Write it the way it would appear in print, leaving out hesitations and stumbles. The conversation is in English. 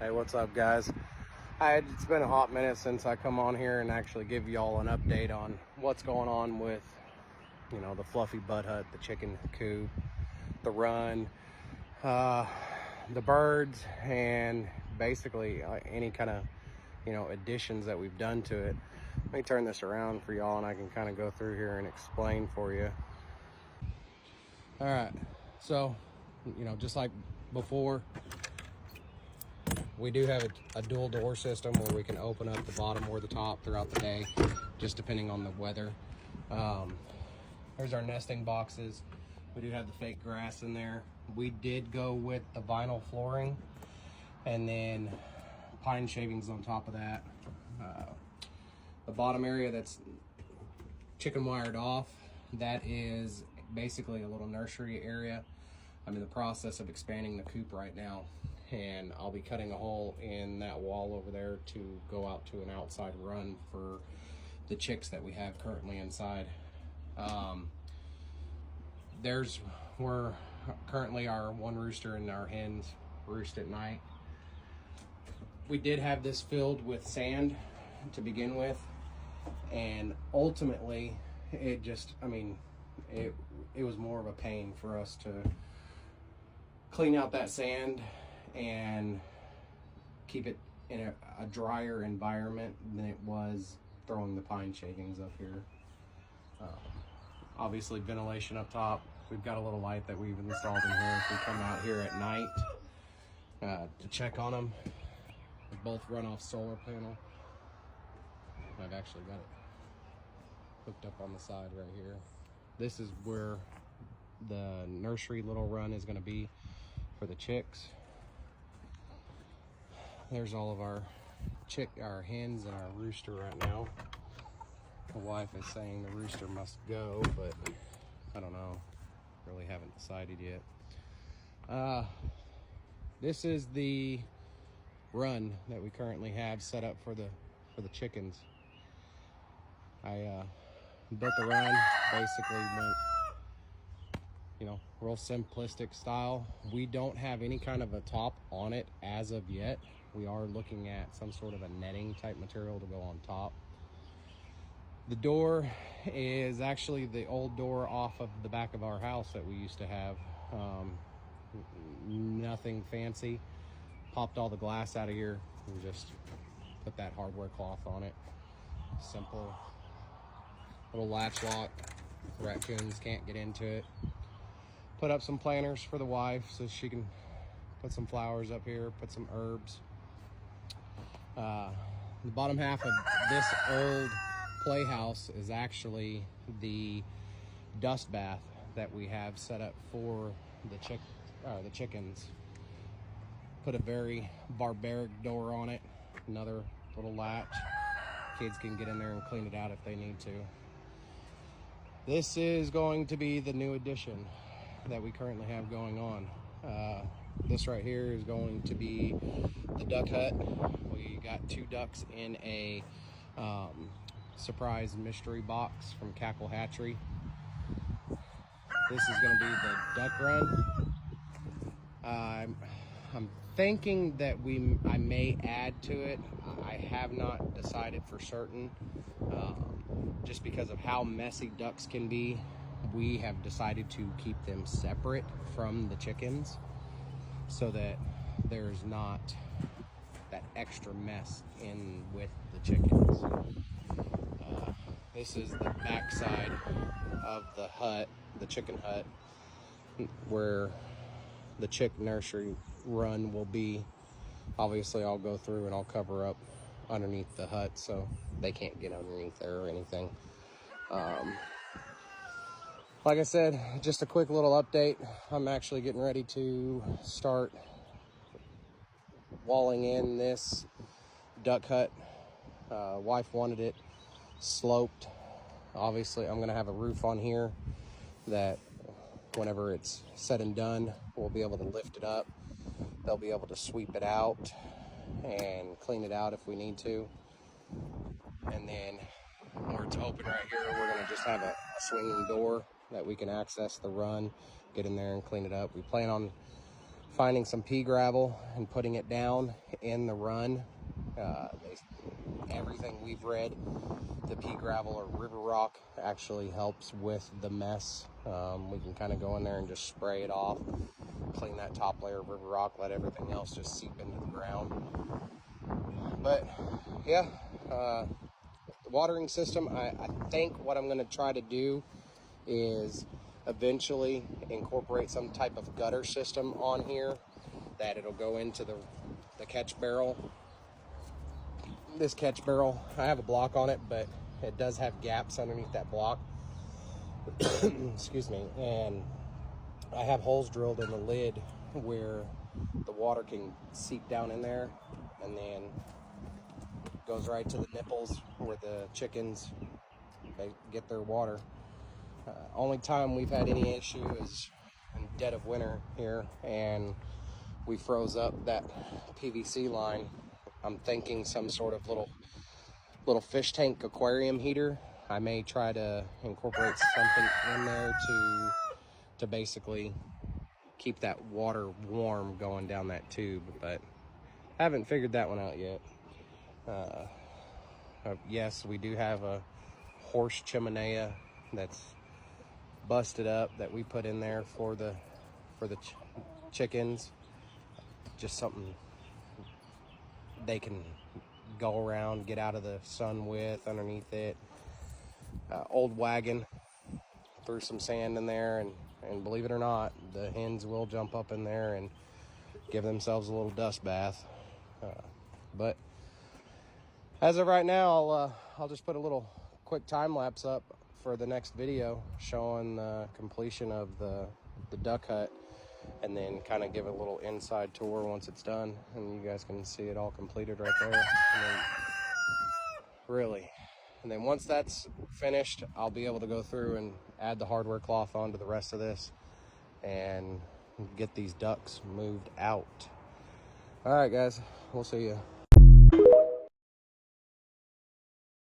Hey, what's up, guys? It's been a hot minute since I come on here and actually give y'all an update on what's going on with, the fluffy butt hut, the chicken coop, the run, the birds, and basically any kind of, additions that we've done to it. Let me turn this around for y'all and I can kind of go through here and explain for you. All right, so, just like before, we do have a dual door system where we can open up the bottom or the top throughout the day, just depending on the weather. There's our nesting boxes. We do have the fake grass in there. We did go with the vinyl flooring and then pine shavings on top of that. The bottom area that's chicken wired off, that is basically a little nursery area. I'm in the process of expanding the coop right now, and I'll be cutting a hole in that wall over there to go out to an outside run for the chicks that we have currently inside. There's where currently our one rooster and our hens roost at night. We did have this filled with sand to begin with, and ultimately it just, it was more of a pain for us to clean out that sand and keep it in a drier environment than it was throwing the pine shavings up here. Obviously ventilation up top. We've got a little light that we've installed in here if we come out here at night to check on them. They both run off solar panel. I've actually got it hooked up on the side right here. This is where the nursery little run is going to be for the chicks. There's all of our hens and our rooster right now. My wife is saying the rooster must go, but I don't know. Really haven't decided yet. This is the run that we currently have set up for the chickens. I built the run, basically went, real simplistic style. We don't have any kind of a top on it as of yet. We are looking at some sort of a netting type material to go on top. The door is actually the old door off of the back of our house that we used to have. Nothing fancy. Popped all the glass out of here and just put that hardware cloth on it. Simple little latch lock. Raccoons can't get into it. Put up some planters for the wife so she can put some flowers up here, put some herbs. The bottom half of this old playhouse is actually the dust bath that we have set up for the chickens. Put a very barbaric door on it, another little latch. Kids can get in there and clean it out if they need to. This is going to be the new addition that we currently have going on. This right here is going to be the duck hut. We got 2 ducks in a surprise mystery box from Cackle Hatchery. This is going to be the duck run. I'm thinking that I may add to it. I have not decided for certain. Just because of how messy ducks can be, we have decided to keep them separate from the chickens so that there's not that extra mess in with the chickens. This is the back side of the hut, the chicken hut, where the chick nursery run will be. Obviously I'll go through and I'll cover up underneath the hut so they can't get underneath there or anything. Like I said, just a quick little update. I'm actually getting ready to start walling in this duck hut. Wife wanted it sloped. Obviously I'm gonna have a roof on here that whenever it's said and done, we'll be able to lift it up. They'll be able to sweep it out and clean it out if we need to. And then where it's open right here, we're gonna just have a swinging door that we can access the run, get in there and clean it up. We plan on finding some pea gravel and putting it down in the run. Everything we've read, the pea gravel or river rock actually helps with the mess. We can kind of go in there and just spray it off, clean that top layer of river rock, let everything else just seep into the ground. But yeah, the watering system, I think what I'm going to try to do is eventually incorporate some type of gutter system on here, that it'll go into the catch barrel. This catch barrel, I have a block on it, but it does have gaps underneath that block. Excuse me. And I have holes drilled in the lid where the water can seep down in there, and then goes right to the nipples where the chickens, they get their water. Only time we've had any issue is in dead of winter here, and we froze up that PVC line. I'm thinking some sort of little fish tank aquarium heater. I may try to incorporate something in there to basically keep that water warm going down that tube, but I haven't figured that one out yet. Yes, we do have a horse chimenea that's busted up that we put in there for the chickens. Just something they can go around, get out of the sun with underneath it. Old wagon, threw some sand in there, and believe it or not, the hens will jump up in there and give themselves a little dust bath. But as of right now, I'll just put a little quick time lapse up for the next video showing the completion of the duck hut, and then kind of give a little inside tour once it's done, and you guys can see it all completed right there. And then once that's finished, I'll be able to go through and add the hardware cloth onto the rest of this and get these ducks moved out. All right, guys, we'll see you.